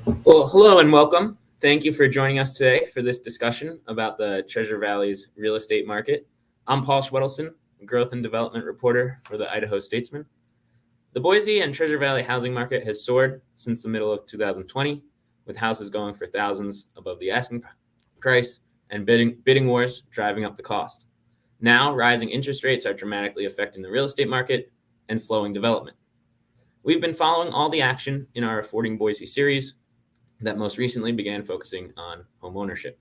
Well, hello and welcome. Thank you for joining us today for this discussion about the Treasure Valley's real estate market. I'm Paul Schwedelson, growth and development reporter for the Idaho Statesman. The Boise and Treasure Valley housing market has soared since the middle of 2020, with houses going for thousands above the asking price and bidding wars driving up the cost. Now, rising interest rates are dramatically affecting the real estate market and slowing development. We've been following all the action in our Affording Boise series that most recently began focusing on home ownership.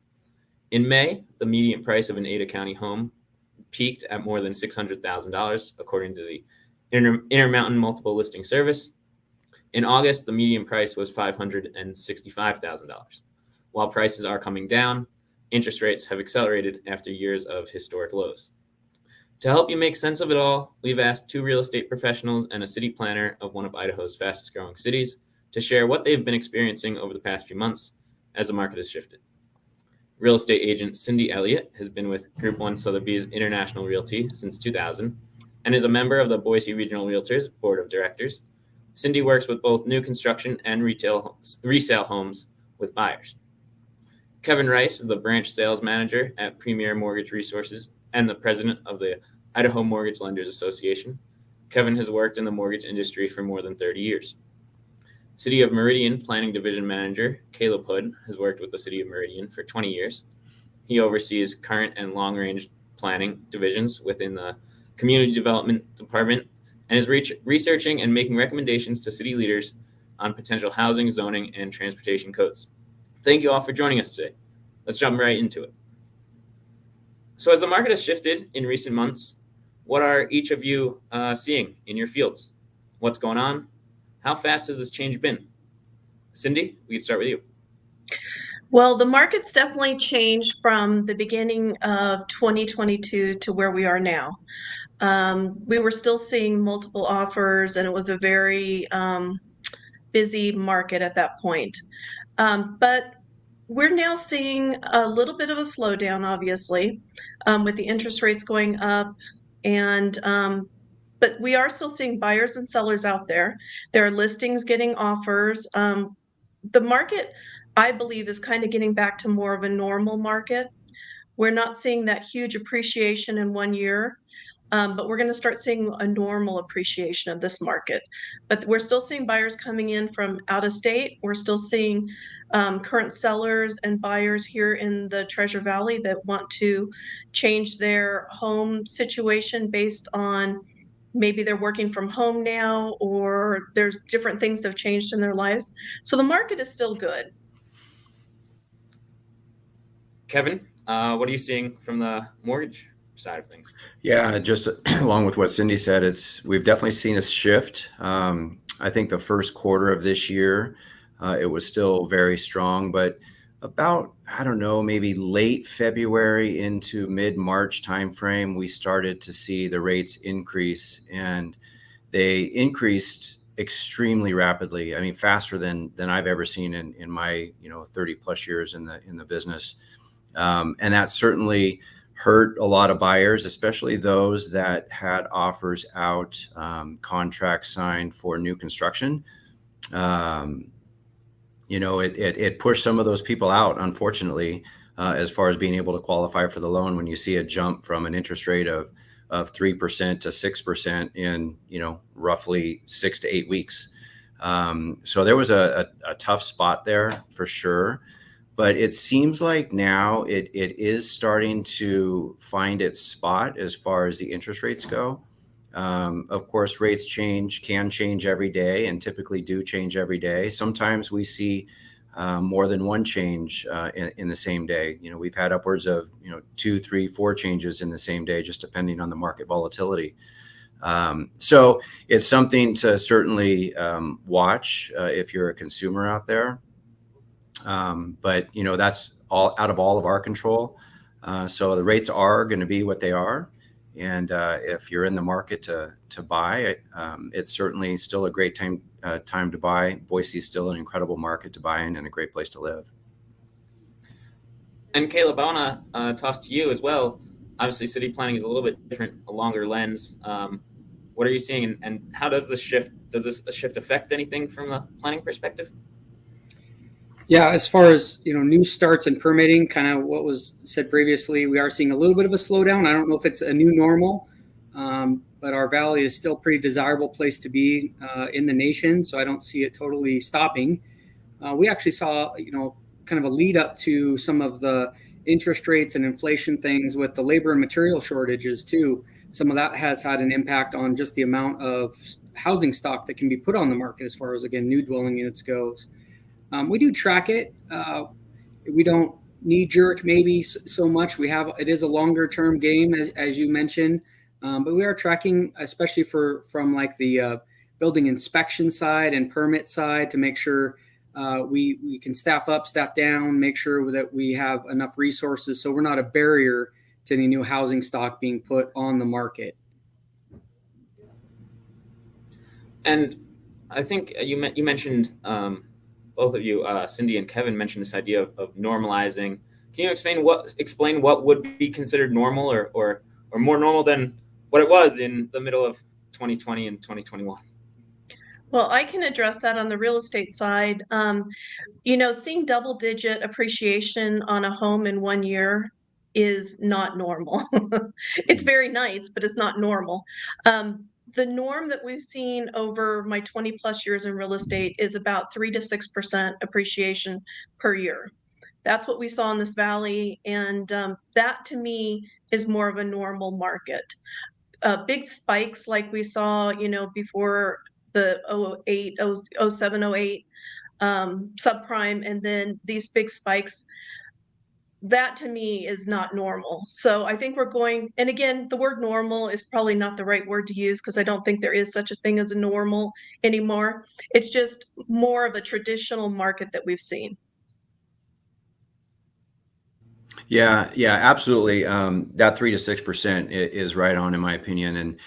In May, the median price of an Ada County home peaked at more than $600,000, according to the Intermountain Multiple Listing Service. In August, the median price was $565,000. While prices are coming down, interest rates have accelerated after years of historic lows. To help you make sense of it all, we've asked two real estate professionals and a city planner of one of Idaho's fastest growing cities to share what they've been experiencing over the past few months as the market has shifted. Real estate agent Cindy Elliott has been with Group 1 Sotheby's International Realty since 2000 and is a member of the Boise Regional Realtors Board of Directors. Cindy works with both new construction and resale homes with buyers. Kevin Rice is the branch sales manager at Premier Mortgage Resources and the president of the Idaho Mortgage Lenders Association. Kevin has worked in the mortgage industry for more than 30 years. City of Meridian Planning Division Manager Caleb Hood has worked with the City of Meridian for 20 years. He oversees current and long-range planning divisions within the Community Development Department and is researching and making recommendations to city leaders on potential housing, zoning, and transportation codes. Thank you all for joining us today. Let's jump right into it. So as the market has shifted in recent months, what are each of you seeing in your fields? What's going on? How fast has this change been? Cindy, we can start with you. Well, the market's definitely changed from the beginning of 2022 to where we are now. We were still seeing multiple offers, and it was a very busy market at that point. But we're now seeing a little bit of a slowdown, obviously, with the interest rates going up. But we are still seeing buyers and sellers out there. There are listings getting offers. The market, I believe, is kind of getting back to more of a normal market. We're not seeing that huge appreciation in 1 year, but we're going to start seeing a normal appreciation of this market. But we're still seeing buyers coming in from out of state. We're still seeing current sellers and buyers here in the Treasure Valley that want to change their home situation based on maybe they're working from home now, or there's different things that have changed in their lives. So the market is still good. Kevin, what are you seeing from the mortgage side of things? Yeah, just along with what Cindy said, we've definitely seen a shift. I think the first quarter of this year, it was still very strong, but about, I don't know, maybe late February into mid-March timeframe, we started to see the rates increase, and they increased extremely rapidly. I mean, faster than I've ever seen in my 30 plus years in the business, and that certainly hurt a lot of buyers, especially those that had offers out, contracts signed for new construction. It pushed some of those people out, unfortunately, as far as being able to qualify for the loan when you see a jump from an interest rate of 3% to 6% in, roughly 6 to 8 weeks. So there was a tough spot there for sure. But it seems like now it is starting to find its spot as far as the interest rates go. Of course, rates can change every day, and typically do change every day. Sometimes we see more than one change in the same day. We've had upwards of 2, 3, 4 changes in the same day, just depending on the market volatility. So it's something to certainly watch if you're a consumer out there. But that's all out of all of our control. So the rates are going to be what they are, and if you're in the market to buy, it's certainly still a great time to buy. Boise is still an incredible market to buy in and a great place to live. And Caleb, I want to toss to you as well. Obviously, city planning is a little bit different, a longer lens. What are you seeing, and how does this shift affect anything from the planning perspective? Yeah, as far as new starts and permitting, kind of what was said previously, we are seeing a little bit of a slowdown. I don't know if it's a new normal, but our valley is still a pretty desirable place to be in the nation, so I don't see it totally stopping. We actually saw, kind of a lead up to some of the interest rates and inflation things with the labor and material shortages too. Some of that has had an impact on just the amount of housing stock that can be put on the market as far as, again, new dwelling units goes. We do track it. We don't knee jerk maybe so much. It is a longer term game as you mentioned, but we are tracking, especially from like the building inspection side and permit side, to make sure we can staff up, staff down, make sure that we have enough resources so we're not a barrier to any new housing stock being put on the market. And I think you mentioned, both of you, Cindy and Kevin, mentioned this idea of normalizing. Can you explain what would be considered normal or more normal than what it was in the middle of 2020 and 2021? Well, I can address that on the real estate side. Seeing double-digit appreciation on a home in 1 year is not normal. It's very nice, but it's not normal. The norm that we've seen over my 20 plus years in real estate is about 3 to 6% appreciation per year. That's what we saw in this valley, and that to me is more of a normal market. Big spikes like we saw, before the 08, 07, 08 subprime, and then these big spikes, that to me is not normal. So I think we're going, and again, the word normal is probably not the right word to use because I don't think there is such a thing as a normal anymore. It's just more of a traditional market that we've seen. Yeah, absolutely. That 3 to 6% is right on, in my opinion. And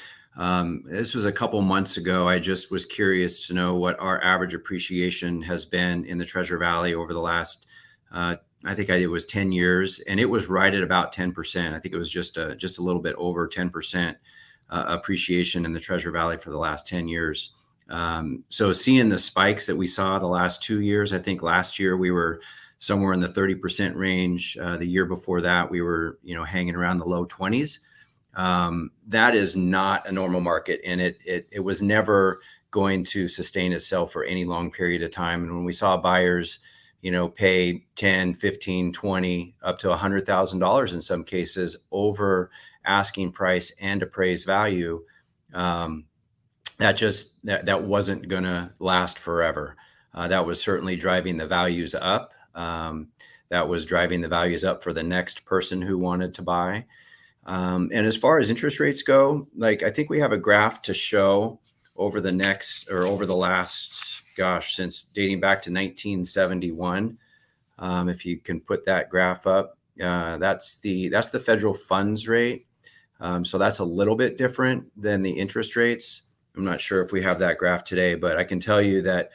this was a couple months ago. I just was curious to know what our average appreciation has been in the Treasure Valley over the last, I think it was 10 years, and it was right at about 10%. I think it was just a little bit over 10% appreciation in the Treasure Valley for the last 10 years. So seeing the spikes that we saw the last 2 years, I think last year we were somewhere in the 30% range. The year before that, we were, hanging around the low 20s. That is not a normal market, and it was never going to sustain itself for any long period of time. And when we saw buyers, pay 10, 15, 20, up to $100,000 in some cases over asking price and appraised value, that wasn't going to last forever. That was certainly driving the values up. That was driving the values up for the next person who wanted to buy. And as far as interest rates go, I think we have a graph to show over the last, since dating back to 1971. If you can put that graph up, that's the federal funds rate. So that's a little bit different than the interest rates. I'm not sure if we have that graph today, but I can tell you that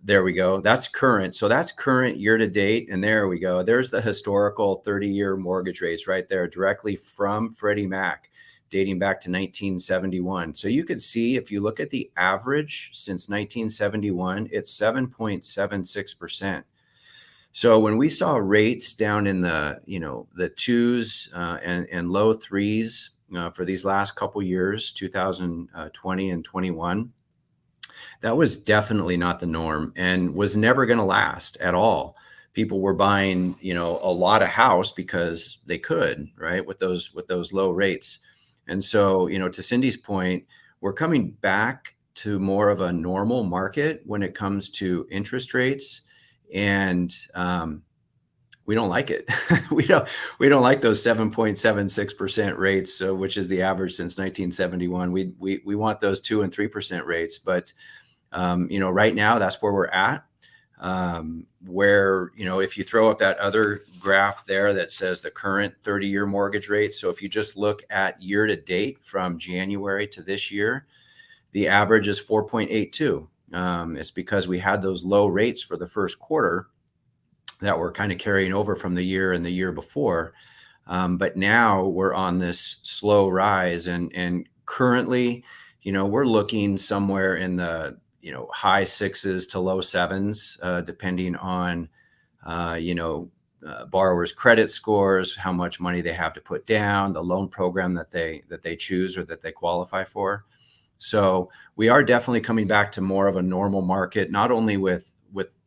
there we go. That's current. So that's current year to date. And there we go. There's the historical 30-year mortgage rates right there, directly from Freddie Mac, dating back to 1971. So you could see, if you look at the average since 1971, it's 7.76%. So when we saw rates down in the twos and low threes for these last couple years, 2020 and 21, that was definitely not the norm and was never going to last at all. People were buying, a lot of house because they could, right, with those low rates. And so, to Cindy's point, we're coming back to more of a normal market when it comes to interest rates, and we don't like it. we don't like those 7.76% rates, which is the average since 1971. We want those 2 and 3% rates, but right now that's where we're at. Where, if you throw up that other graph there that says the current 30-year mortgage rate. So if you just look at year to date from January to this year, the average is 4.82. It's because we had those low rates for the first quarter that were kind of carrying over from the year and the year before. But now we're on this slow rise, and currently, we're looking somewhere in the high sixes to low sevens, depending on, borrowers' credit scores, how much money they have to put down, the loan program that they choose or that they qualify for. So we are definitely coming back to more of a normal market, not only with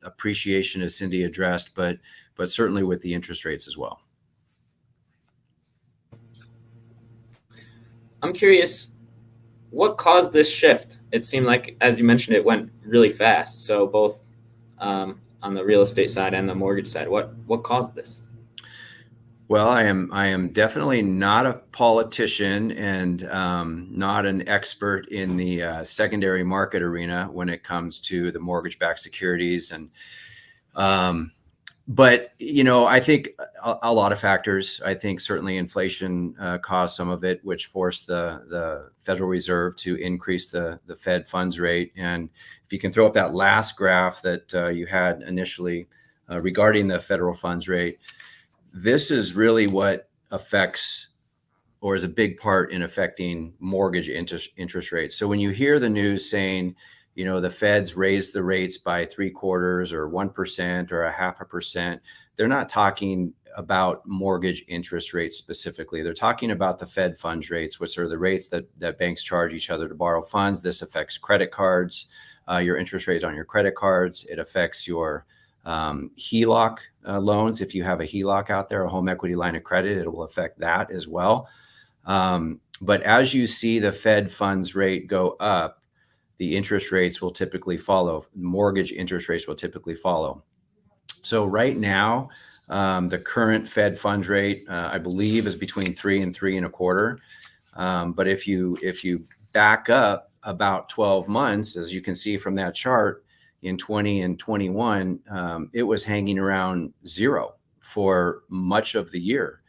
appreciation, as Cindy addressed, but certainly with the interest rates as well. I'm curious, what caused this shift? It seemed like, as you mentioned, it went really fast. So both on the real estate side and the mortgage side, what caused this? Well, I am definitely not a politician and not an expert in the secondary market arena when it comes to the mortgage-backed securities, and but I think a lot of factors. I think certainly inflation caused some of it, which forced the Federal Reserve to increase the Fed funds rate. And if you can throw up that last graph that you had initially regarding the federal funds rate. This is really what affects, or is a big part in affecting mortgage interest rates. So when you hear the news saying, the Fed's raised the rates by 3/4 or 1% or 0.5%, they're not talking about mortgage interest rates specifically. They're talking about the Fed funds rates, which are the rates that banks charge each other to borrow funds. This affects credit cards, your interest rates on your credit cards. It affects your HELOC loans. If you have a HELOC out there, a home equity line of credit, it will affect that as well. But as you see the Fed funds rate go up, the interest rates will typically follow. Mortgage interest rates will typically follow. So right now, the current Fed funds rate, I believe, is between 3 and 3.25. But if you back up about 12 months, as you can see from that chart, in 20 and 21, it was hanging around 0 for much of the year,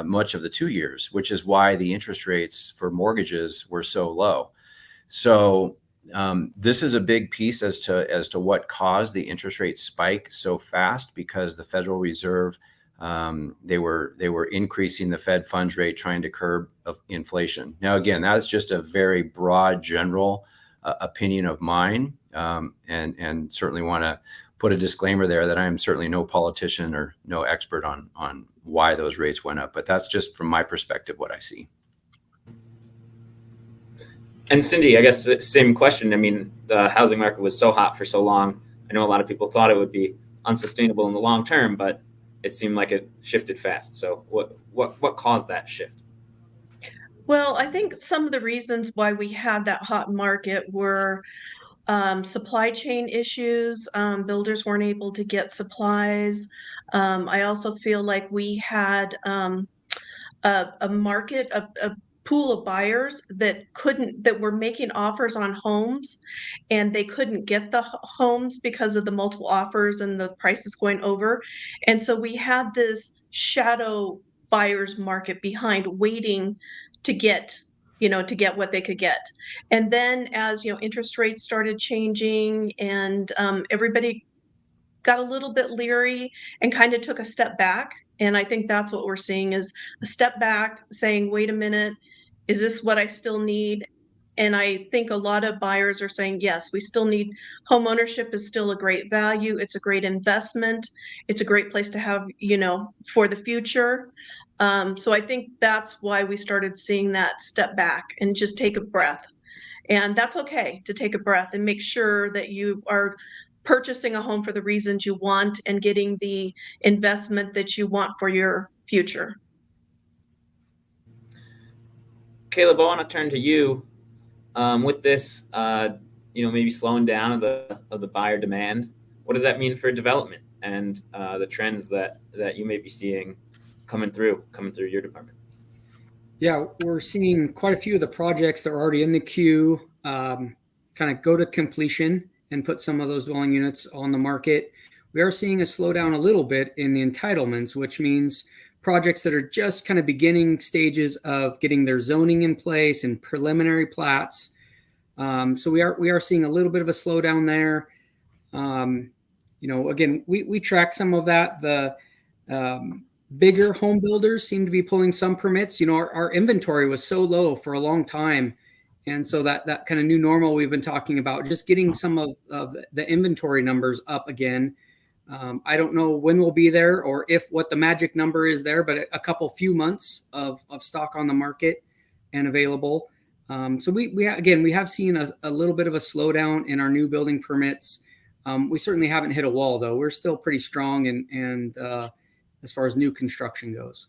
much of the 2 years, which is why the interest rates for mortgages were so low. So this is a big piece as to what caused the interest rate spike so fast, because the Federal Reserve, they were increasing the Fed funds rate, trying to curb inflation. Now, again, that is just a very broad, general opinion of mine. And certainly want to put a disclaimer there that I am certainly no politician or no expert on why those rates went up, but that's just from my perspective what I see. And Cindy, I guess the same question. I mean, the housing market was so hot for so long. I know a lot of people thought it would be unsustainable in the long term, but it seemed like it shifted fast. So what caused that shift? Well, I think some of the reasons why we had that hot market were supply chain issues. Builders weren't able to get supplies. I also feel like we had a market, a pool of buyers that were making offers on homes, and they couldn't get the homes because of the multiple offers and the prices going over. And so we had this shadow buyers market behind, waiting to get what they could get. And then as interest rates started changing, and everybody got a little bit leery and kind of took a step back. And I think that's what we're seeing, is a step back, saying, wait a minute, is this what I still need? And I think a lot of buyers are saying, yes, we still need home ownership is still a great value. It's a great investment. It's a great place to have, for the future. So I think that's why we started seeing that step back and just take a breath. And that's okay to take a breath and make sure that you are purchasing a home for the reasons you want and getting the investment that you want for your future. Caleb, I want to turn to you with this, maybe slowing down of the buyer demand. What does that mean for development and the trends that you may be seeing coming through your department? Yeah, we're seeing quite a few of the projects that are already in the queue kind of go to completion and put some of those dwelling units on the market. We are seeing a slowdown a little bit in the entitlements, which means projects that are just kind of beginning stages of getting their zoning in place and preliminary plats. So we are seeing a little bit of a slowdown there. Again, we track some of that. The bigger home builders seem to be pulling some permits. Our inventory was so low for a long time, And so that kind of new normal we've been talking about, just getting some of the inventory numbers up again. I don't know when we'll be there or if what the magic number is there, but a few months of stock on the market and available. So we have seen a little bit of a slowdown in our new building permits. We certainly haven't hit a wall, though. We're still pretty strong and as far as new construction goes.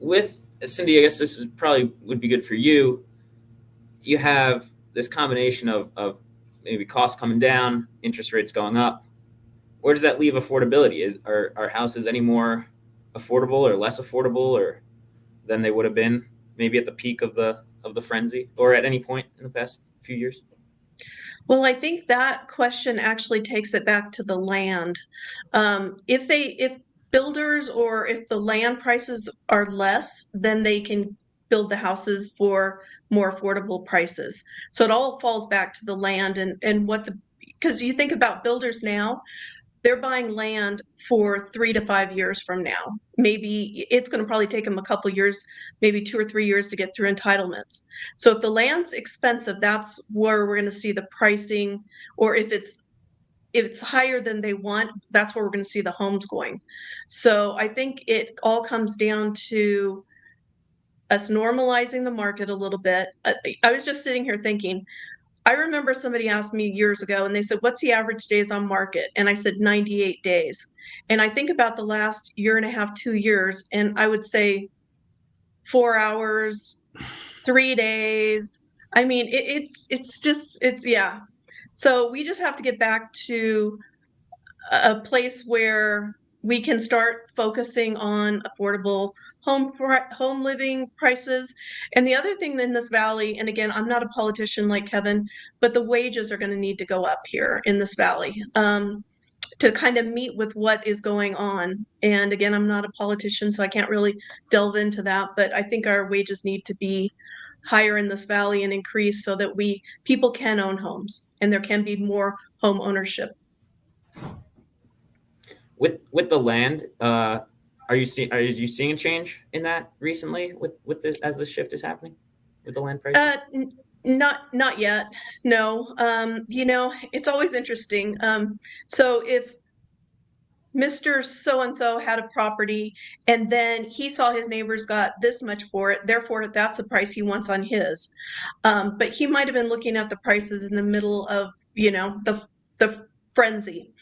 With Cindy, I guess this is probably would be good for you. You have this combination of maybe costs coming down, interest rates going up. Where does that leave affordability? Are houses any more affordable or less affordable or than they would have been maybe at the peak of the frenzy or at any point in the past few years? Well, I think that question actually takes it back to the land. If builders or if the land prices are less, then they can build the houses for more affordable prices. So it all falls back to the land and because you think about builders now, they're buying land for 3 to 5 years from now. Maybe it's going to probably take them a couple years, maybe 2 or 3 years to get through entitlements. So if the land's expensive, that's where we're going to see the pricing, or if it's higher than they want, that's where we're going to see the homes going. So I think it all comes down to us normalizing the market a little bit. I was just sitting here thinking, I remember somebody asked me years ago and they said, what's the average days on market? And I said 98 days. And I think about the last year and a half, 2 years, and I would say 4 hours, 3 days. I mean, yeah. So we just have to get back to a place where we can start focusing on affordable home living prices. And the other thing in this valley, and again, I'm not a politician like Kevin, but the wages are going to need to go up here in this valley to kind of meet with what is going on. And again, I'm not a politician, so I can't really delve into that, but I think our wages need to be higher in this valley and increase so that people can own homes and there can be more home ownership. With the land, are you seeing a change in that recently as the shift is happening with the land prices? Not yet. No. It's always interesting. So if Mr. So-and-so had a property and then he saw his neighbors got this much for it, therefore that's the price he wants on his. But he might have been looking at the prices in the middle of, the frenzy.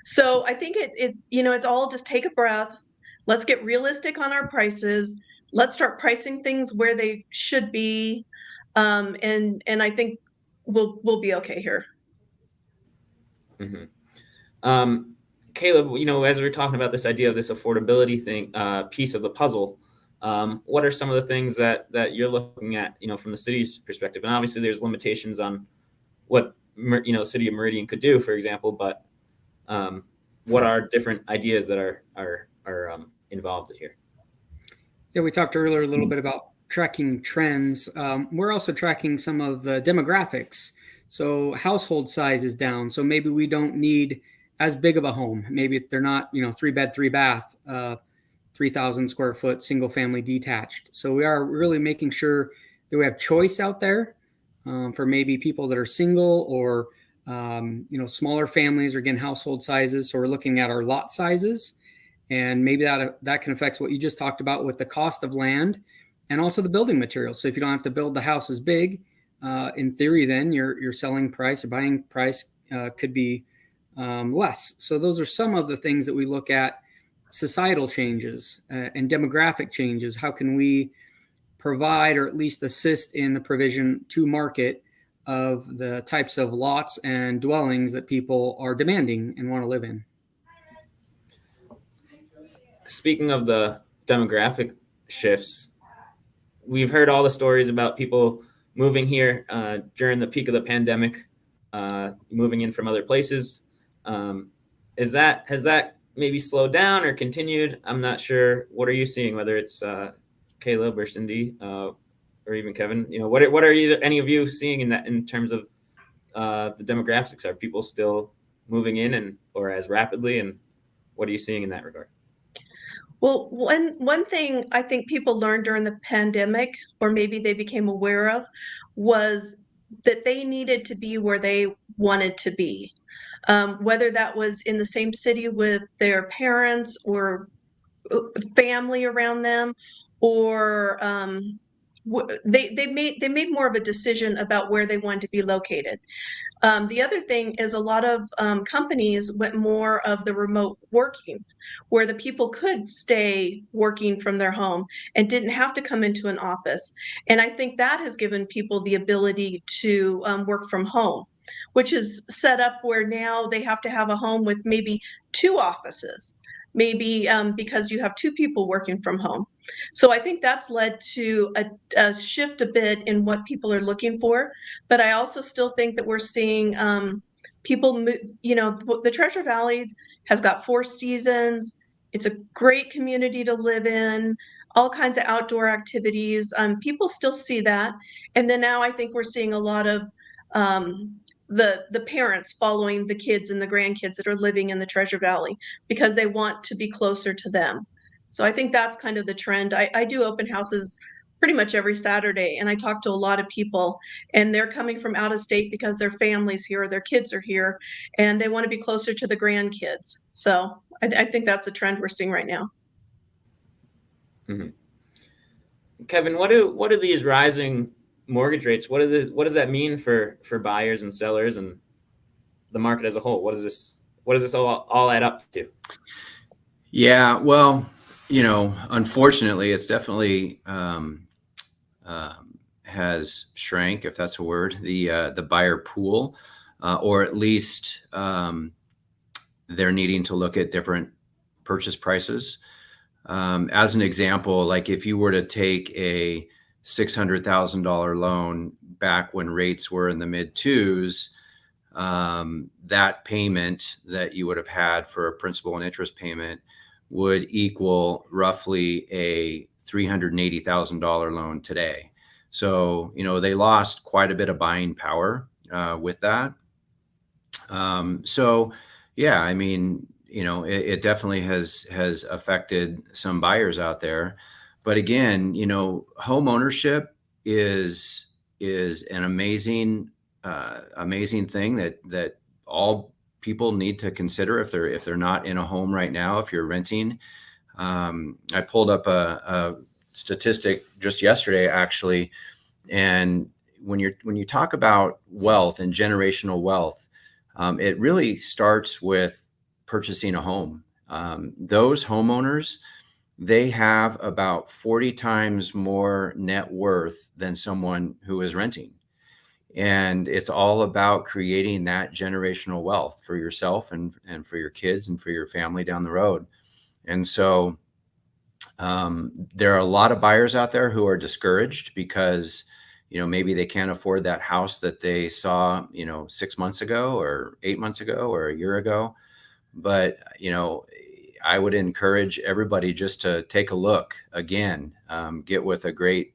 So I think it's all just take a breath. Let's get realistic on our prices. Let's start pricing things where they should be. And I think we'll be okay here. Mm-hmm. Caleb, as we're talking about this idea of this affordability thing, piece of the puzzle, what are some of the things that you're looking at, from the city's perspective? And obviously there's limitations on what, City of Meridian could do, for example, but what are different ideas that are involved here? Yeah, we talked earlier a little bit about tracking trends. We're also tracking some of the demographics. So household size is down. So maybe we don't need as big of a home. Maybe they're not, 3-bed, 3-bath, 3,000 square foot, single family detached. So we are really making sure that we have choice out there for maybe people that are single or, smaller families or again, household sizes. So we're looking at our lot sizes, and maybe that can affect what you just talked about with the cost of land and also the building materials. So if you don't have to build the house as big, in theory, then your selling price or buying price could be less. So those are some of the things that we look at: societal changes and demographic changes. How can we provide or at least assist in the provision to market of the types of lots and dwellings that people are demanding and want to live in? Speaking of the demographic shifts, we've heard all the stories about people moving here during the peak of the pandemic, moving in from other places. Has that maybe slowed down or continued? I'm not sure. What are you seeing, whether it's Caleb or Cindy or even Kevin? What are any of you seeing in terms of the demographics? Are people still moving in or as rapidly? And what are you seeing in that regard? Well, one thing I think people learned during the pandemic, or maybe they became aware of, was that they needed to be where they wanted to be. Whether that was in the same city with their parents or family around them, or they made more of a decision about where they wanted to be located. The other thing is a lot of companies went more of the remote working, where the people could stay working from their home and didn't have to come into an office. And I think that has given people the ability to work from home, which is set up where now they have to have a home with maybe two offices, maybe because you have two people working from home. So I think that's led to a shift a bit in what people are looking for. But I also still think that we're seeing people move, the Treasure Valley has got 4 seasons. It's a great community to live in, all kinds of outdoor activities. People still see that. And then now I think we're seeing a lot of the parents following the kids and the grandkids that are living in the Treasure Valley because they want to be closer to them. So I think that's kind of the trend. I do open houses pretty much every Saturday, and I talk to a lot of people, and they're coming from out of state because their family's here, their kids are here, and they want to be closer to the grandkids. So I think that's a trend we're seeing right now. Mm-hmm. Kevin, what do these rising mortgage rates? What does that mean for buyers and sellers and the market as a whole? What does this all add up to? Yeah, well, unfortunately, it's definitely has shrank, if that's a word, the buyer pool, or at least they're needing to look at different purchase prices. As an example, like if you were to take a $600,000 loan back when rates were in the mid twos, that payment that you would have had for a principal and interest payment would equal roughly a $380,000 loan today. So, they lost quite a bit of buying power with that. So, yeah, I mean, it definitely has affected some buyers out there. But again, home ownership is an amazing thing that all people need to consider if they're not in a home right now. If you're renting, I pulled up a statistic just yesterday, actually, and when you talk about wealth and generational wealth, it really starts with purchasing a home. Those homeowners, they have about 40 times more net worth than someone who is renting. And it's all about creating that generational wealth for yourself and for your kids and for your family down the road. And so there are a lot of buyers out there who are discouraged because, maybe they can't afford that house that they saw, 6 months ago or 8 months ago or a year ago. But, I would encourage everybody just to take a look again, get with a great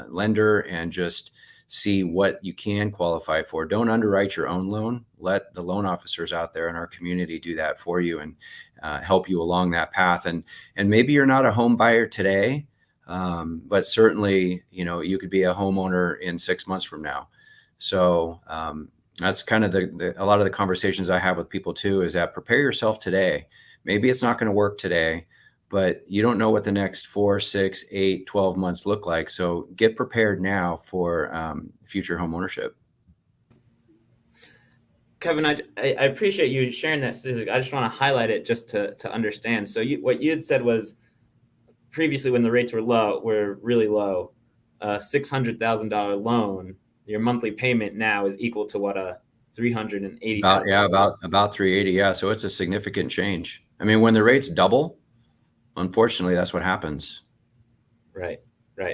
lender and just see what you can qualify for. Don't underwrite your own loan. Let the loan officers out there in our community do that for you and help you along that path. And maybe you're not a home buyer today, but certainly, you could be a homeowner in 6 months from now. So that's kind of a lot of the conversations I have with people too, is that prepare yourself today. Maybe it's not going to work today, but you don't know what the next 4, 6, 8, 12 months look like. So get prepared now for future home ownership. Kevin, I appreciate you sharing that statistic. I just want to highlight it just to understand. So what you had said was previously when the rates were really low, a $600,000 loan, your monthly payment now is equal to what, a $380,000? About 380. Yeah. So it's a significant change. I mean, when the rates double, unfortunately, that's what happens. Right.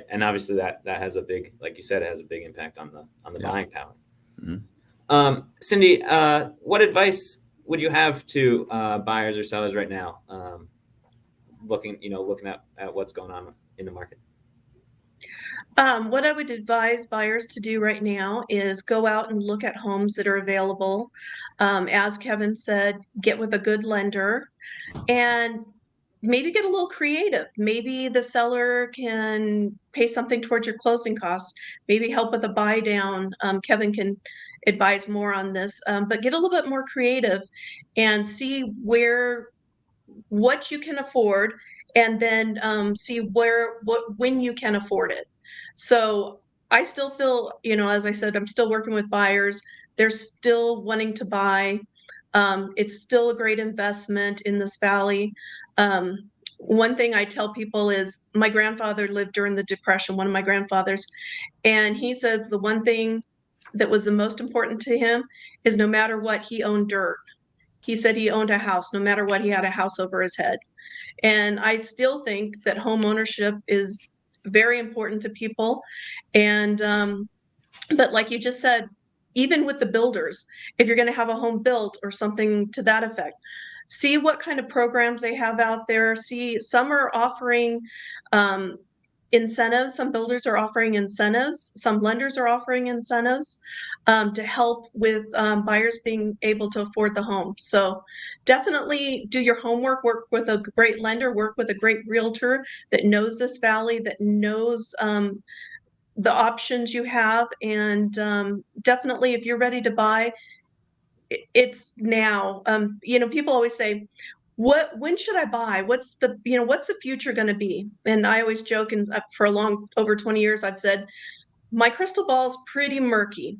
And obviously that has a big, like you said, it has a big impact on the buying power. Mm-hmm. Cindy, what advice would you have to buyers or sellers right now, looking at what's going on in the market? What I would advise buyers to do right now is go out and look at homes that are available. As Kevin said, get with a good lender and maybe get a little creative. Maybe the seller can pay something towards your closing costs, maybe help with a buy down. Kevin can advise more on this, but get a little bit more creative and see what you can afford, and then see when you can afford it. So I still feel, as I said, I'm still working with buyers. They're still wanting to buy. It's still a great investment in this valley. One thing I tell people is my grandfather lived during the Depression, one of my grandfathers, and he says the one thing that was the most important to him is no matter what, he owned dirt. He said he owned a house. No matter what, he had a house over his head. And I still think that home ownership is very important to people. And but like you just said, even with the builders, if you're going to have a home built or something to that effect, see what kind of programs they have out there. See, some are offering incentives. Some builders are offering incentives. Some lenders are offering incentives to help with buyers being able to afford the home. So definitely do your homework, work with a great lender, work with a great realtor that knows this valley, that knows the options you have. And definitely, if you're ready to buy, it's now. People always say, when should I buy? What's the future going to be? And I always joke, and for over 20 years, I've said, my crystal ball is pretty murky,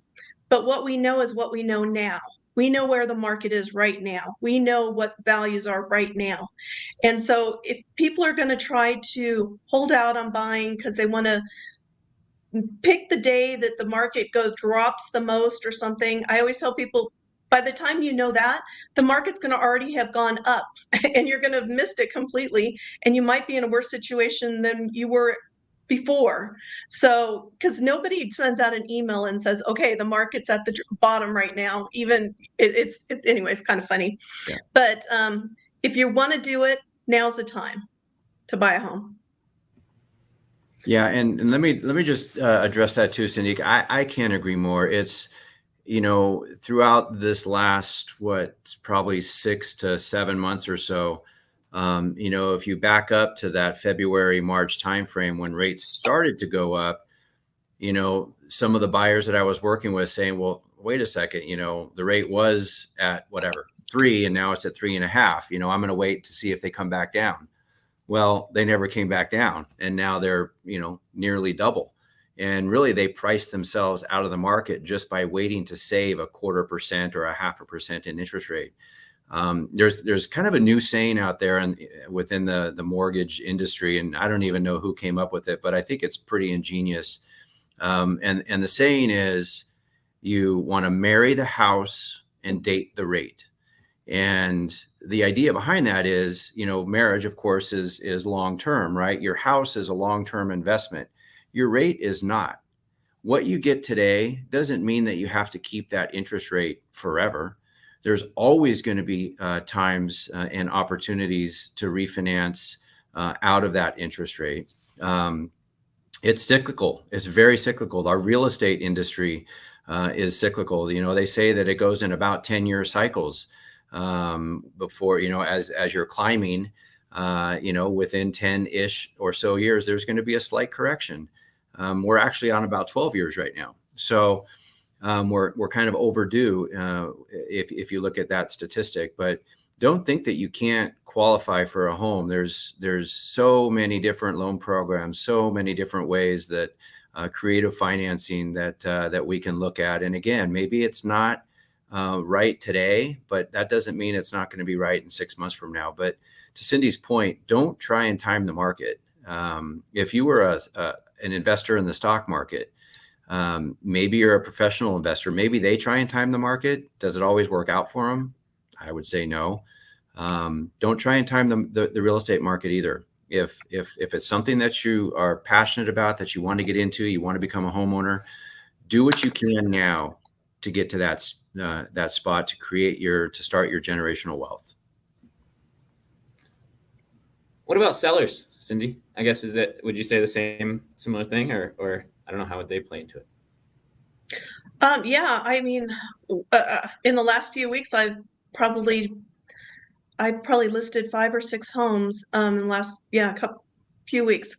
but what we know is what we know now. We know where the market is right now. We know what values are right now. And so if people are going to try to hold out on buying because they want to pick the day that the market drops the most or something, I always tell people, by the time you know that, the market's going to already have gone up and you're going to have missed it completely. And you might be in a worse situation than you were before. So, because nobody sends out an email and says, okay, the market's at the bottom right now. Even it's anyways, kind of funny. Yeah. But if you want to do it, now's the time to buy a home. Yeah, and let me just address that too, Cindy. I can't agree more. It's, throughout this last, probably 6 to 7 months or so, if you back up to that February, March timeframe when rates started to go up, some of the buyers that I was working with saying, well, wait a second, the rate was at whatever, 3, and now it's at 3.5. I'm going to wait to see if they come back down. Well, they never came back down, and now they're, nearly double. And really, they priced themselves out of the market just by waiting to save 0.25% or 0.5% in interest rate. There's kind of a new saying out there and within the mortgage industry, and I don't even know who came up with it, but I think it's pretty ingenious. And the saying is, you want to marry the house and date the rate. And the idea behind that is, marriage, of course, is long-term, right? Your house is a long-term investment. Your rate is not. What you get today doesn't mean that you have to keep that interest rate forever. There's always going to be times and opportunities to refinance out of that interest rate. It's cyclical. It's very cyclical. Our real estate industry is cyclical. They say that it goes in about 10-year cycles. Before, as you're climbing, within 10-ish or so years, there's going to be a slight correction. We're actually on about 12 years right now. So we're kind of overdue if you look at that statistic, but don't think that you can't qualify for a home. There's so many different loan programs, so many different ways that creative financing that we can look at. And again, maybe it's not right today, but that doesn't mean it's not going to be right in 6 months from now. But to Cindy's point, don't try and time the market. If you were an investor in the stock market, maybe you're a professional investor, maybe they try and time the market. Does it always work out for them? I would say no. Don't try and time the real estate market either. If it's something that you are passionate about, that you want to get into, you want to become a homeowner, do what you can now to get to that spot to start your generational wealth. What about sellers, Cindy? I guess would you say the similar thing, or I don't know, how would they play into it? Yeah, I mean, in the last few weeks, I've probably I probably listed 5 or 6 homes in the last few weeks.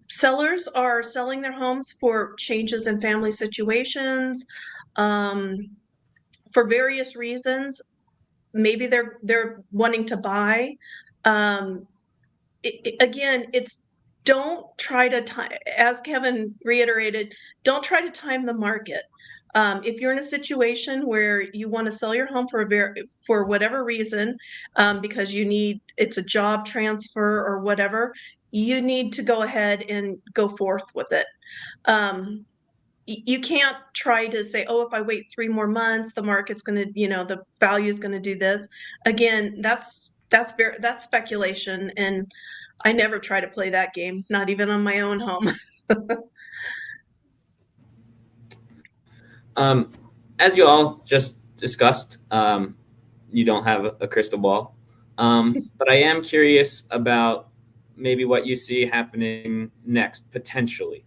Sellers are selling their homes for changes in family situations, for various reasons. Maybe they're wanting to buy. Again, it's don't try to time, as Kevin reiterated, don't try to time the market. If you're in a situation where you want to sell your home for whatever reason, because it's a job transfer or whatever, you need to go ahead and go forth with it. You can't try to say, oh, if I wait 3 more months, the market's going to, the value is going to do this. Again, that's speculation, and I never try to play that game, not even on my own home. As you all just discussed, you don't have a crystal ball, but I am curious about maybe what you see happening next, potentially.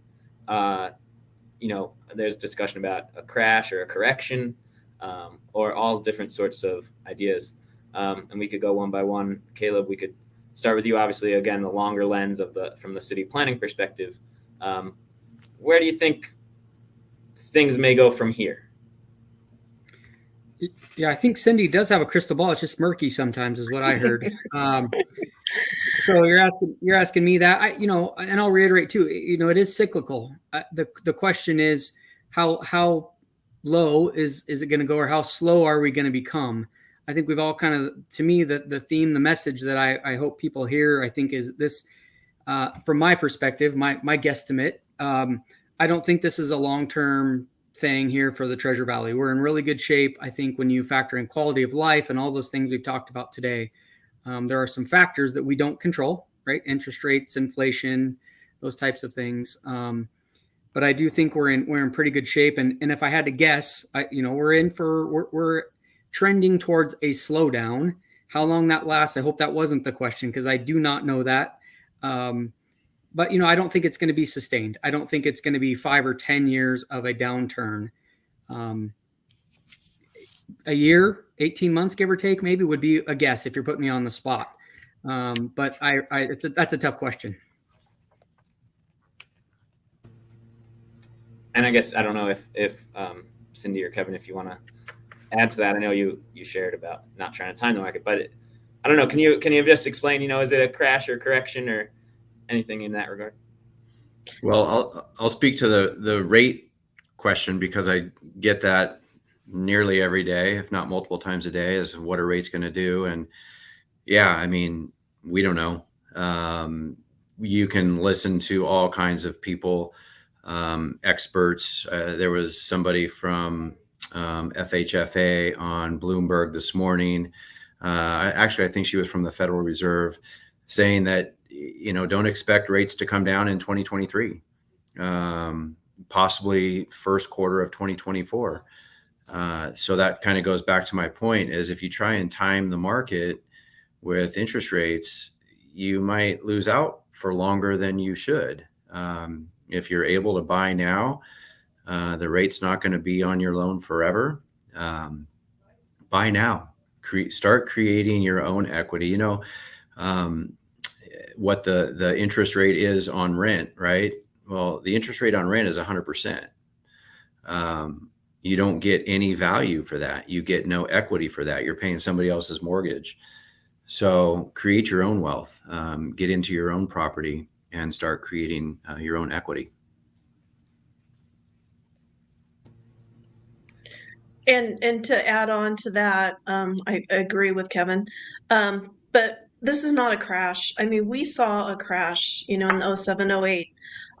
There's discussion about a crash or a correction, or all different sorts of ideas. And we could go one by one. Caleb, we could start with you. Obviously, again, the longer lens from the city planning perspective. Where do you think things may go from here? Yeah, I think Cindy does have a crystal ball. It's just murky sometimes, is what I heard. So you're asking me that, and I'll reiterate too. It is cyclical. The question is how low is it going to go, or how slow are we going to become? I think we've all kind of, to me, the theme, the message that I hope people hear, I think, is this. From my perspective, my guesstimate. I don't think this is a long-term thing here for the Treasure Valley. We're in really good shape. I think when you factor in quality of life and all those things we've talked about today, there are some factors that we don't control, right? Interest rates, inflation, those types of things. But I do think we're in pretty good shape. And if I had to guess, we're trending towards a slowdown. How long that lasts, I hope that wasn't the question, because I do not know that. But, I don't think it's going to be sustained. I don't think it's going to be 5 or 10 years of a downturn. A year, 18 months, give or take, maybe would be a guess if you're putting me on the spot. But that's a tough question. And I guess, I don't know if Cindy or Kevin, if you want to add to that. I know you shared about not trying to time the market, but I don't know. Can you just explain, is it a crash or correction or anything in that regard? Well, I'll speak to the rate question, because I get that nearly every day, if not multiple times a day, is what are rates going to do? And yeah, I mean, we don't know. You can listen to all kinds of people, experts. There was somebody from FHFA on Bloomberg this morning. I think she was from the Federal Reserve, saying that, don't expect rates to come down in 2023, possibly first quarter of 2024. So that kind of goes back to my point, is if you try and time the market with interest rates, you might lose out for longer than you should. If you're able to buy now, the rate's not going to be on your loan forever. Buy now. Start creating your own equity. What the interest rate is on rent, right? Well, the interest rate on rent is 100%. You don't get any value for that. You get no equity for that. You're paying somebody else's mortgage. So create your own wealth, get into your own property, and start creating your own equity. And to add on to that, I agree with Kevin. But this is not a crash. I mean, we saw a crash, in the 07, 08.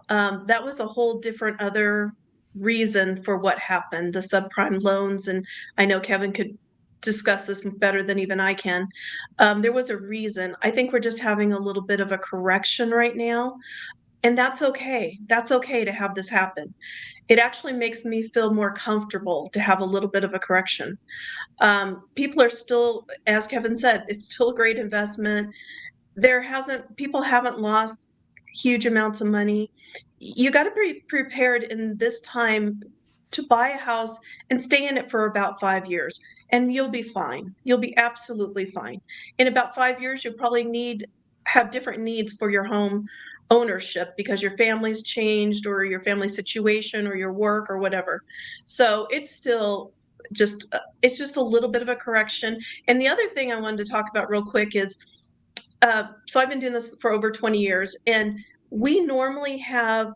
That was a whole different other reason for what happened, the subprime loans. And I know Kevin could discuss this better than even I can. There was a reason. I think we're just having a little bit of a correction right now. And that's okay. That's okay to have this happen. It actually makes me feel more comfortable to have a little bit of a correction. People are still, as Kevin said, it's still a great investment. People haven't lost huge amounts of money. You got to be prepared in this time to buy a house and stay in it for about 5 years. and you'll be fine. You'll be absolutely fine. In about 5 years, you'll probably have different needs for your home ownership because your family's changed or your family situation or your work or whatever. So it's still it's just a little bit of a correction. And the other thing I wanted to talk about real quick is, so I've been doing this for over 20 years, and we normally have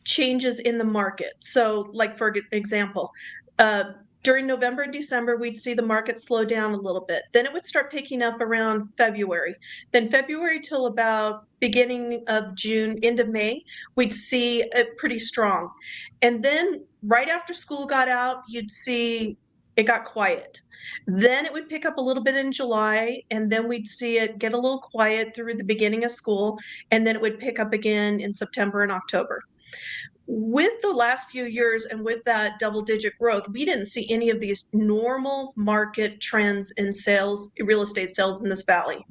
changes in the market. So like, for example, during November and December, we'd see the market slow down a little bit. Then it would start picking up around February. Then February till about beginning of June, end of May, we'd see it pretty strong. And then right after school got out, you'd see it got quiet. Then it would pick up a little bit in July, and then we'd see it get a little quiet through the beginning of school, and then it would pick up again in September and October. With the last few years and with that double-digit growth, we didn't see any of these normal market trends in sales, real estate sales in this valley.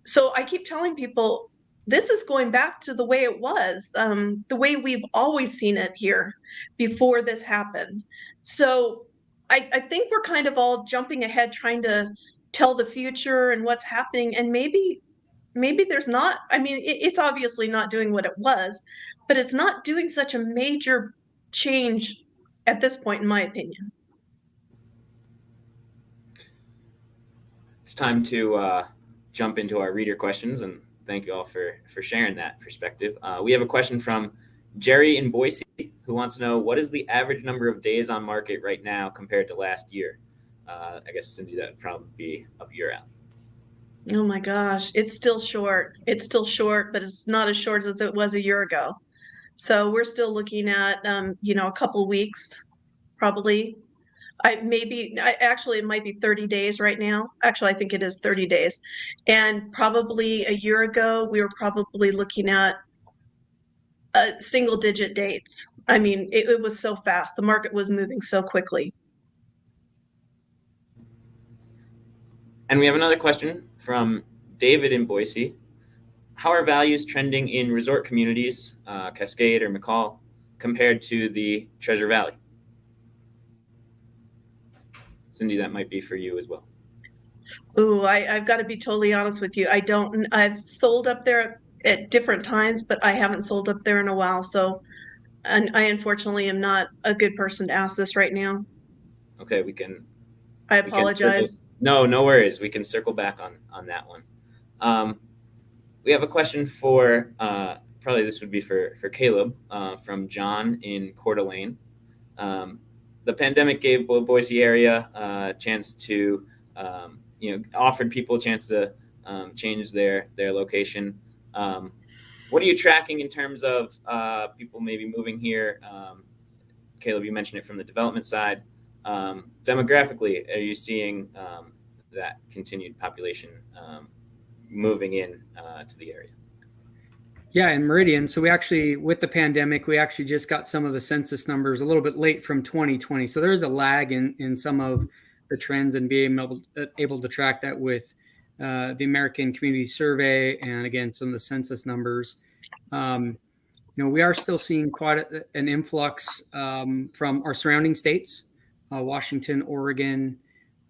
So I keep telling people, this is going back to the way it was, the way we've always seen it here before this happened. So I think we're kind of all jumping ahead, trying to tell the future and what's happening. And maybe there's not, I mean, it's obviously not doing what it was, but it's not doing such a major change at this point, in my opinion. It's time to jump into our reader questions, and thank you all for sharing that perspective. We have a question from Jerry in Boise, who wants to know, what is the average number of days on market right now compared to last year? I guess, Cindy, that would probably be up your alley. Oh my gosh, it's still short. It's still short, but it's not as short as it was a year ago. So we're still looking at, a couple weeks, probably. Actually, it might be 30 days right now. Actually, I think it is 30 days. And probably a year ago, we were probably looking at single-digit dates. I mean, it was so fast. The market was moving so quickly. And we have another question from David in Boise. How are values trending in resort communities, Cascade or Mccall, compared to the Treasure Valley? Cindy, that might be for you as well. Ooh, I've got to be totally honest with you. I've sold up there at different times, but I haven't sold up there in a while. So I unfortunately am not a good person to ask this right now. Okay, I apologize. No worries. We can circle back on that one. We have a question for, probably this would be for Caleb, from John in Coeur d'Alene. The pandemic gave Boise area a chance to, offered people a chance to change their location. What are you tracking in terms of people maybe moving here? Caleb, you mentioned it from the development side. Demographically, are you seeing that continued population moving in to the area? Yeah, in Meridian. So we actually, with the pandemic, we actually just got some of the census numbers a little bit late from 2020. So there is a lag in some of the trends, and being able to track that with the American Community Survey and, again, some of the census numbers. We are still seeing quite an influx from our surrounding states, Washington, Oregon,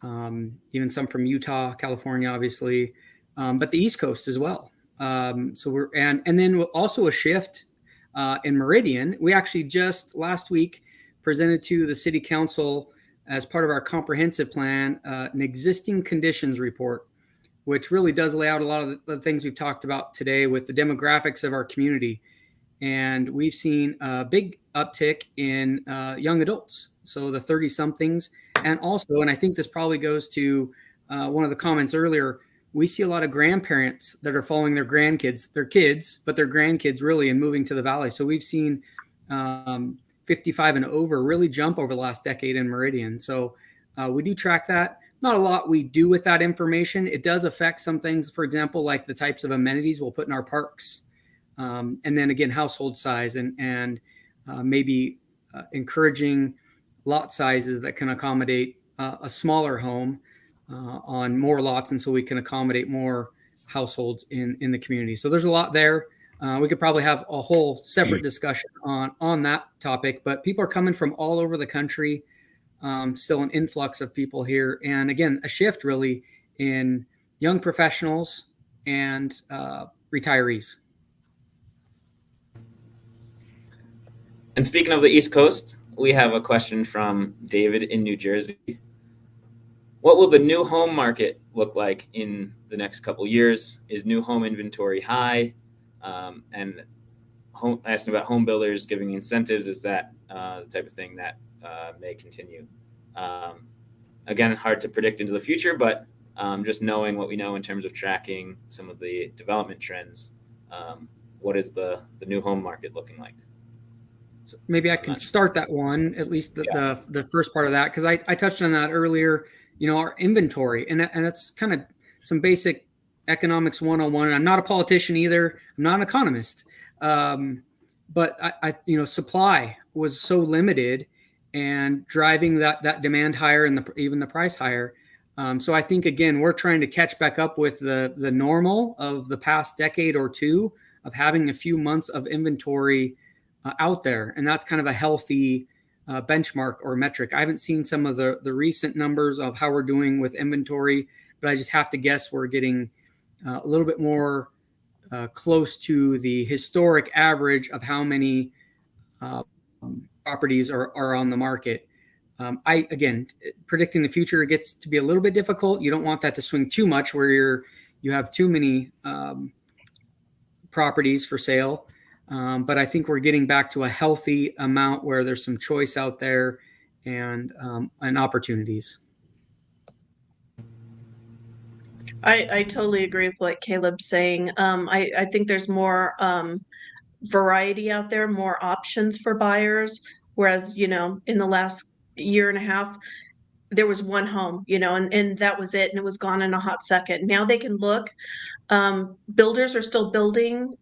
even some from Utah, California, obviously, but the East Coast as well. So we're and then also a shift in Meridian. We actually just last week presented to the City Council, as part of our comprehensive plan, an existing conditions report, which really does lay out a lot of the things we've talked about today with the demographics of our community. And we've seen a big uptick in young adults, so the 30-somethings. And also, and I think this probably goes to one of the comments earlier, we see a lot of grandparents that are following their kids, but their grandkids really, and moving to the valley. So we've seen 55 and over really jump over the last decade in Meridian. So we do track that. Not a lot we do with that information. It does affect some things, for example, like the types of amenities we'll put in our parks. And then again, household size and maybe encouraging lot sizes that can accommodate a smaller home on more lots, and so we can accommodate more households in the community. So there's a lot there. We could probably have a whole separate discussion on that topic, but people are coming from all over the country. still an influx of people here. And again, a shift really in young professionals and retirees. And speaking of the East Coast, we have a question from David in New Jersey. What will the new home market look like in the next couple years? Is new home inventory high? And asking about home builders giving incentives, is that the type of thing that may continue? Again, hard to predict into the future, but just knowing what we know in terms of tracking some of the development trends, what is the new home market looking like? So maybe I can start that one, at least the first part of that, because I touched on that earlier. Our inventory, and that's kind of some basic economics 101. I'm not a politician either. I'm not an economist. But supply was so limited and driving that demand higher and even the price higher. So I think, again, we're trying to catch back up with the normal of the past decade or two of having a few months of inventory out there. And that's kind of a healthy benchmark or metric. I haven't seen some of the recent numbers of how we're doing with inventory, but I just have to guess we're getting a little bit more close to the historic average of how many properties are on the market. Again, predicting the future gets to be a little bit difficult. You don't want that to swing too much where you have too many properties for sale. But I think we're getting back to a healthy amount where there's some choice out there and opportunities. I totally agree with what Caleb's saying. I think there's more variety out there, more options for buyers. Whereas, in the last year and a half, there was one home, and that was it. And it was gone in a hot second. Now they can look. Builders are still building.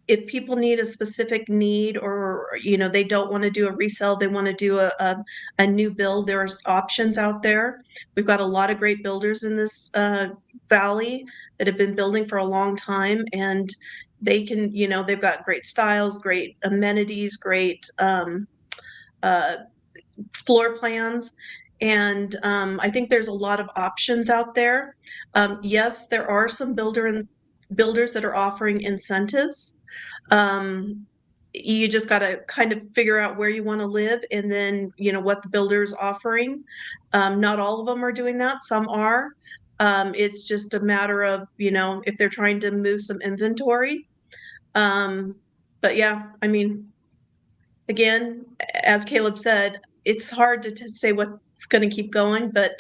If people need a specific need or, they don't want to do a resale, they want to do a new build, there's options out there. We've got a lot of great builders in this valley that have been building for a long time, and they can, they've got great styles, great amenities, great floor plans. And I think there's a lot of options out there. Yes, there are some builders that are offering incentives. You just got to kind of figure out where you want to live and then, what the builder's offering. Not all of them are doing that. Some are. It's just a matter of, if they're trying to move some inventory. But yeah, again, as Caleb said, it's hard to say what's going to keep going, but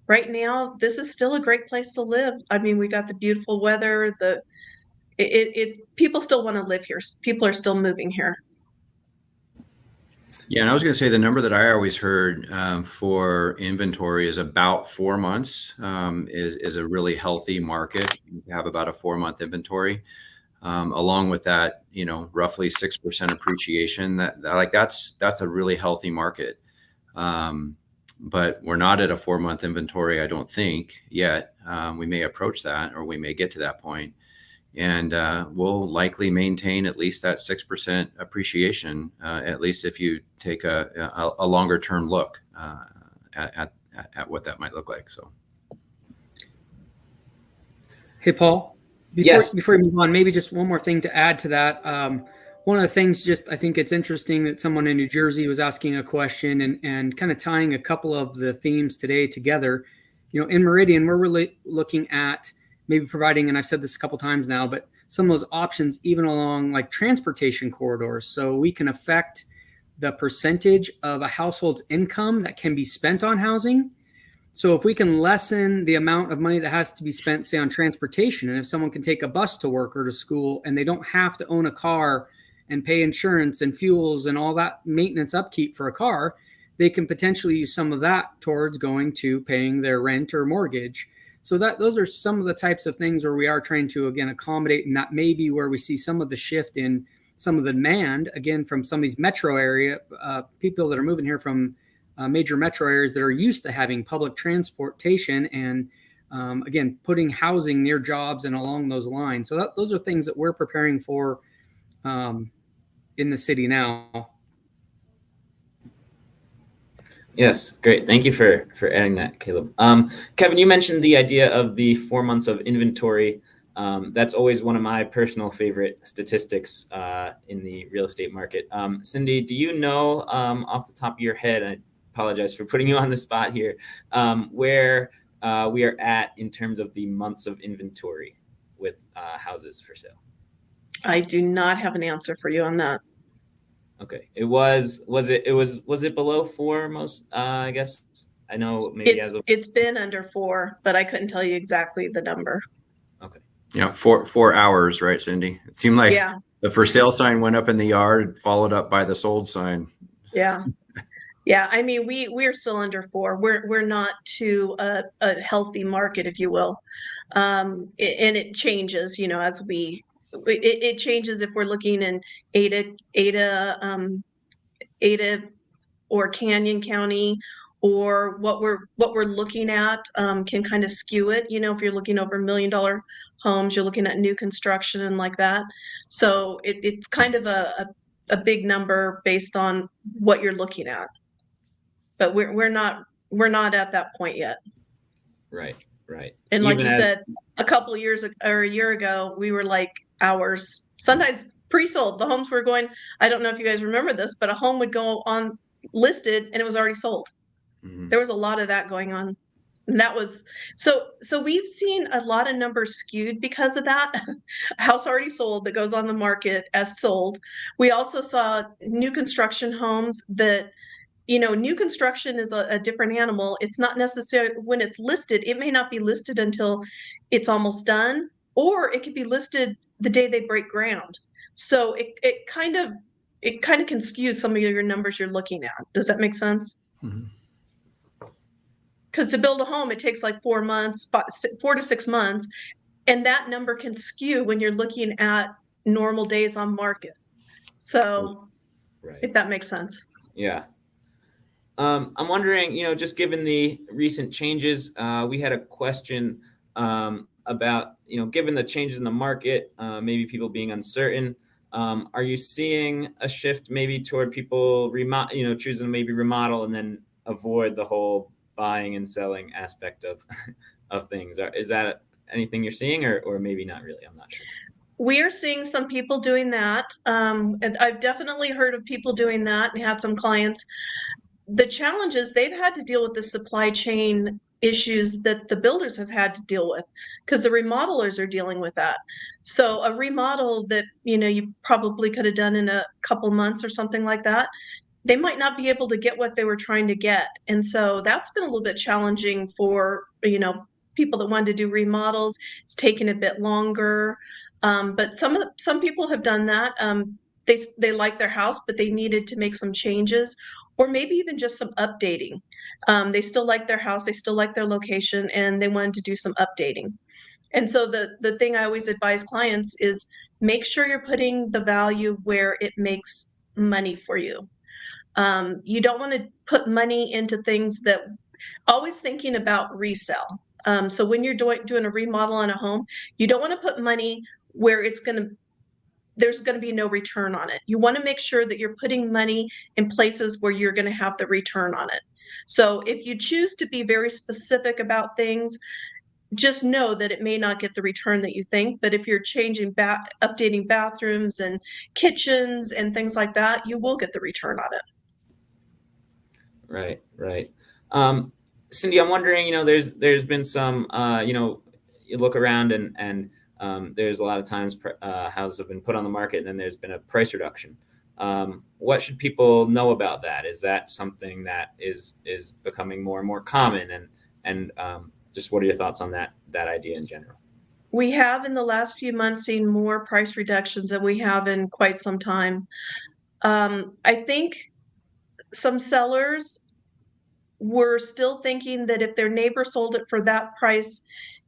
right now, this is still a great place to live. We got the beautiful weather, people still want to live here. People are still moving here. Yeah, and I was going to say the number that I always heard for inventory is about 4 months is a really healthy market. You have about a 4-month inventory. Along with that, roughly 6% appreciation. That's a really healthy market. But we're not at a 4-month inventory, I don't think yet. We may approach that, or we may get to that point. And we'll likely maintain at least that 6% appreciation, at least if you take a longer term look at what that might look like. So, hey, Paul, Yes. Before we move on, maybe just one more thing to add to that. One of the things, I think it's interesting that someone in New Jersey was asking a question and kind of tying a couple of the themes today together. In Meridian, we're really looking at maybe providing, and I've said this a couple times now, but some of those options even along like transportation corridors. So we can affect the percentage of a household's income that can be spent on housing. So if we can lessen the amount of money that has to be spent, say, on transportation, and if someone can take a bus to work or to school and they don't have to own a car and pay insurance and fuels and all that maintenance upkeep for a car, they can potentially use some of that towards going to paying their rent or mortgage. So those are some of the types of things where we are trying to, again, accommodate, and that may be where we see some of the shift in some of the demand, again, from some of these metro area people that are moving here from major metro areas that are used to having public transportation and, again, putting housing near jobs and along those lines. So those are things that we're preparing for in the city now. Yes, great. Thank you for adding that, Caleb. Kevin, you mentioned the idea of the 4 months of inventory. That's always one of my personal favorite statistics in the real estate market. Cindy, do you know off the top of your head, I apologize for putting you on the spot here, where we are at in terms of the months of inventory with houses for sale? I do not have an answer for you on that. Okay. Was it below 4 most, I guess? I know maybe it's been under 4, but I couldn't tell you exactly the number. Okay. Yeah, 4 hours, right, Cindy? It seemed like the for sale sign went up in the yard, followed up by the sold sign. Yeah. Yeah. I mean, we're still under 4. We're not to a healthy market, if you will. And it changes, as it changes if we're looking in Ada or Canyon County, or what we're looking at can kind of skew it. If you're looking over $1 million homes, you're looking at new construction and like that. So it's kind of a big number based on what you're looking at. But we're not at that point yet. Right. And like you said, a couple of years or a year ago, we were like hours, sometimes pre-sold. The homes were going, I don't know if you guys remember this, but a home would go on listed and it was already sold. Mm-hmm. There was a lot of that going on. And that was, so we've seen a lot of numbers skewed because of that. House already sold that goes on the market as sold. We also saw new construction homes that, new construction is a different animal. It's not necessarily when it's listed, it may not be listed until it's almost done, or it could be listed the day they break ground. So it kind of can skew some of your numbers you're looking at. Does that make sense? Because to build a home, it takes like 4 months, 4 to 6 months. And that number can skew when you're looking at normal days on market. So if that makes sense. Yeah. I'm wondering, just given the recent changes, we had a question about, given the changes in the market, maybe people being uncertain, are you seeing a shift maybe toward people choosing to maybe remodel and then avoid the whole buying and selling aspect of things? Is that anything you're seeing, or maybe not really? I'm not sure. We are seeing some people doing that. And I've definitely heard of people doing that and had some clients. The challenge is they've had to deal with the supply chain issues that the builders have had to deal with, because the remodelers are dealing with that. So a remodel that, you probably could have done in a couple months or something like that, they might not be able to get what they were trying to get. And so that's been a little bit challenging for, people that wanted to do remodels. It's taken a bit longer. But some people have done that. They like their house, but they needed to make some changes, or maybe even just some updating. They still like their house, they still like their location, and they wanted to do some updating. And so the thing I always advise clients is make sure you're putting the value where it makes money for you. You don't want to put money into things that, always thinking about resale. So when you're doing a remodel on a home, you don't want to put money where there's going to be no return on it. You want to make sure that you're putting money in places where you're going to have the return on it. So if you choose to be very specific about things, just know that it may not get the return that you think. But if you're updating bathrooms and kitchens and things like that, you will get the return on it. Right. Cindy, I'm wondering, there's been some, you look around and there's a lot of times houses have been put on the market and then there's been a price reduction. What should people know about that? Is that something that is becoming more and more common? And just what are your thoughts on that idea in general? We have in the last few months seen more price reductions than we have in quite some time. I think some sellers were still thinking that if their neighbor sold it for that price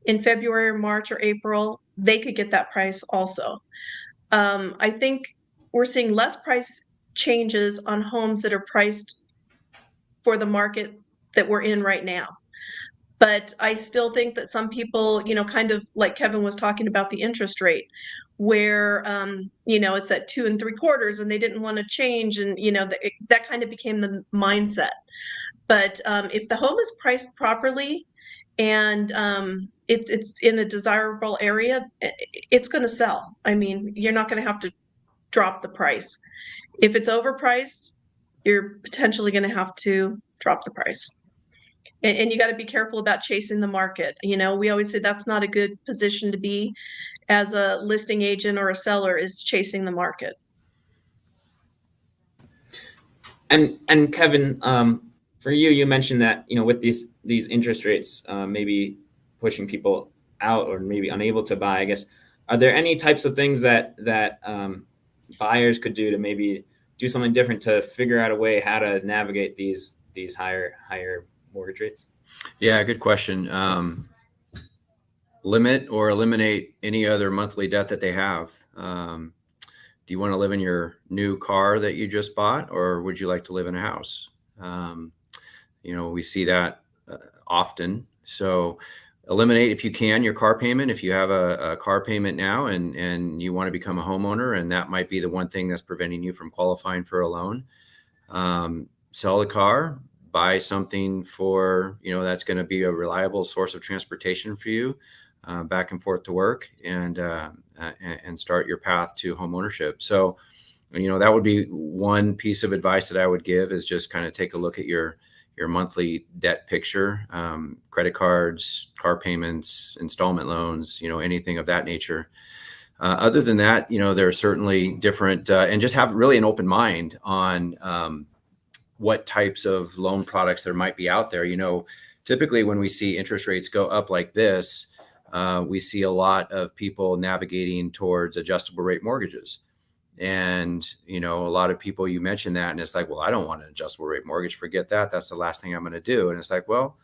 in February or March or April, they could get that price also. I think we're seeing less price changes on homes that are priced for the market that we're in right now. But I still think that some people, kind of like Kevin was talking about the interest rate, where, it's at 2 3/4 and they didn't want to change. And, that kind of became the mindset. But if the home is priced properly and it's in a desirable area, it's going to sell. I mean, you're not going to have to drop the price. If it's overpriced, you're potentially going to have to drop the price. And you got to be careful about chasing the market. You know, we always say that's not a good position to be as a listing agent or a seller, is chasing the market. And Kevin, for you, you mentioned that, you know, with these interest rates maybe pushing people out or maybe unable to buy, I guess, are there any types of things that buyers could do to maybe do something different to figure out a way how to navigate these higher mortgage rates? Yeah, good question. Limit or eliminate any other monthly debt that they have. Do you want to live in your new car that you just bought, or would you like to live in a house? You know, we see that often. So eliminate, if you can, your car payment. If you have a car payment now and you want to become a homeowner, and that might be the one thing that's preventing you from qualifying for a loan, sell the car, buy something for, you know, that's going to be a reliable source of transportation for you back and forth to work, and start your path to home ownership. So, you know, that would be one piece of advice that I would give, is just kind of take a look at your monthly debt picture, credit cards, car payments, installment loans, you know, anything of that nature. Other than that, you know, there are certainly different, and just have really an open mind on what types of loan products there might be out there. You know, typically when we see interest rates go up like this, we see a lot of people navigating towards adjustable rate mortgages. And, you know, a lot of people, you mentioned that, and it's like, well, I don't want an adjustable rate mortgage. Forget that. That's the last thing I'm going to do. And it's like, well,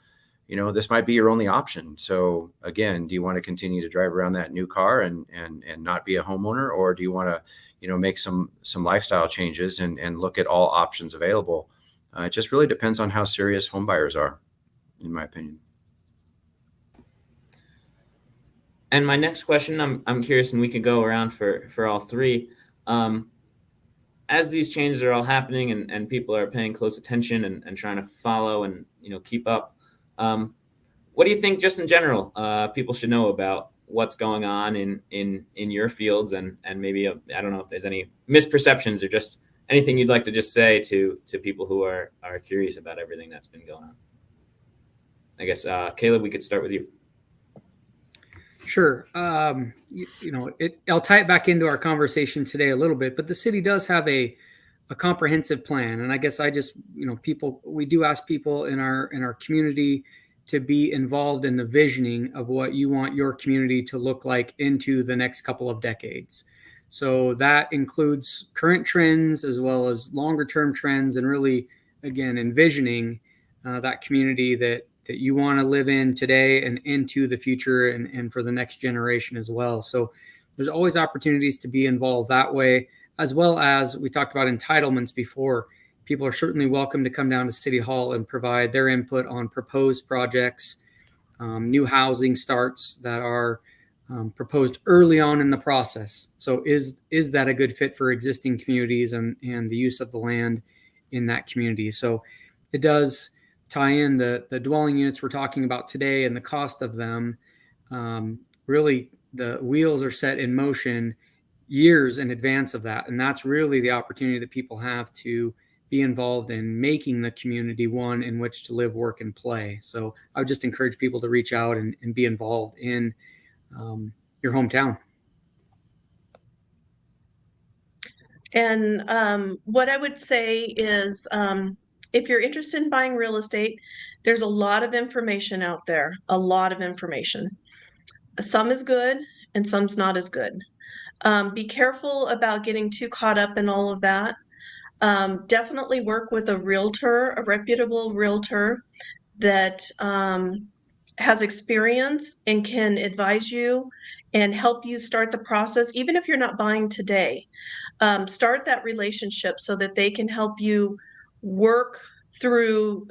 you know, this might be your only option. So again, do you want to continue to drive around that new car and not be a homeowner? Or do you want to, you know, make some lifestyle changes and look at all options available? It just really depends on how serious home buyers are, in my opinion. And my next question, I'm curious, and we could go around for all three. As these changes are all happening and people are paying close attention and trying to follow and, you know, keep up, what do you think, just in general, people should know about what's going on in your fields, and maybe I don't know if there's any misperceptions or just anything you'd like to just say to people who are curious about everything that's been going on? I guess, Caleb, we could start with you. Sure. You know, I'll tie it back into our conversation today a little bit, but the city does have a comprehensive plan. And I guess I just, you know, we do ask people in our community to be involved in the visioning of what you want your community to look like into the next couple of decades. So that includes current trends as well as longer term trends, and really, again, envisioning that community that you want to live in today and into the future, and for the next generation as well. So there's always opportunities to be involved that way, as well as we talked about entitlements before. People are certainly welcome to come down to City Hall and provide their input on proposed projects, new housing starts that are proposed early on in the process. So is that a good fit for existing communities and the use of the land in that community? So it does tie in the dwelling units we're talking about today and the cost of them. Really, the wheels are set in motion years in advance of that. And that's really the opportunity that people have to be involved in making the community one in which to live, work, and play. So I would just encourage people to reach out and be involved in your hometown. And what I would say is, if you're interested in buying real estate, there's a lot of information out there, a lot of information. Some is good and some's not as good. Be careful about getting too caught up in all of that. Definitely work with a realtor, a reputable realtor that has experience and can advise you and help you start the process, even if you're not buying today. Start that relationship so that they can help you work through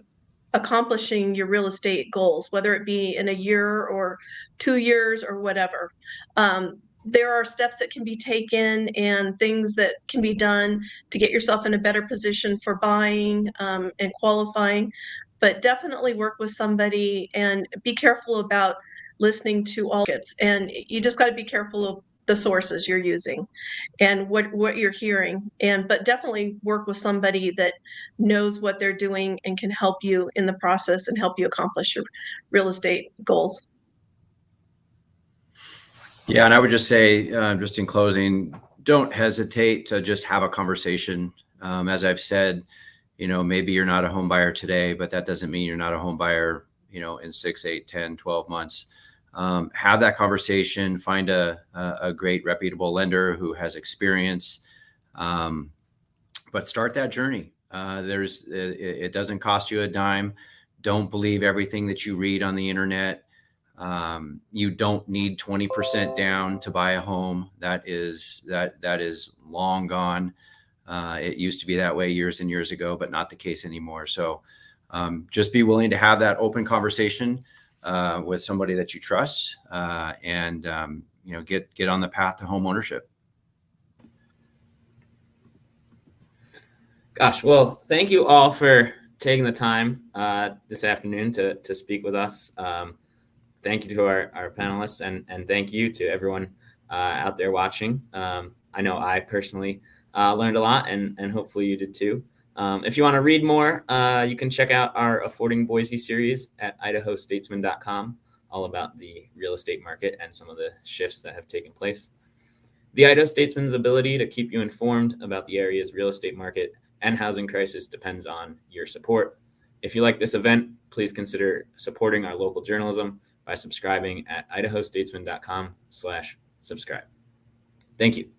accomplishing your real estate goals, whether it be in a year or 2 years or whatever. There are steps that can be taken and things that can be done to get yourself in a better position for buying and qualifying. but definitely work with somebody and be careful about listening to all markets. And you just got to be careful of the sources you're using and what you're hearing. But definitely work with somebody that knows what they're doing and can help you in the process and help you accomplish your real estate goals. Yeah, and I would just say, just in closing, don't hesitate to just have a conversation. As I've said, maybe you're not a home buyer today, but that doesn't mean you're not a home buyer, in 6, 8, 10, 12 months. Have that conversation, find a great reputable lender who has experience, but start that journey. It doesn't cost you a dime. Don't believe everything that you read on the internet. You don't need 20% down to buy a home. That is long gone. It used to be that way years and years ago, but not the case anymore. So just be willing to have that open conversation with somebody that you trust, and get on the path to home ownership. Gosh, well, thank you all for taking the time this afternoon to speak with us. Thank you to our panelists, and thank you to everyone out there watching. I know I personally learned a lot, and hopefully you did too. If you want to read more, you can check out our Affording Boise series at idahostatesman.com, all about the real estate market and some of the shifts that have taken place. The Idaho Statesman's ability to keep you informed about the area's real estate market and housing crisis depends on your support. If you like this event, please consider supporting our local journalism by subscribing at idahostatesman.com/subscribe. Thank you.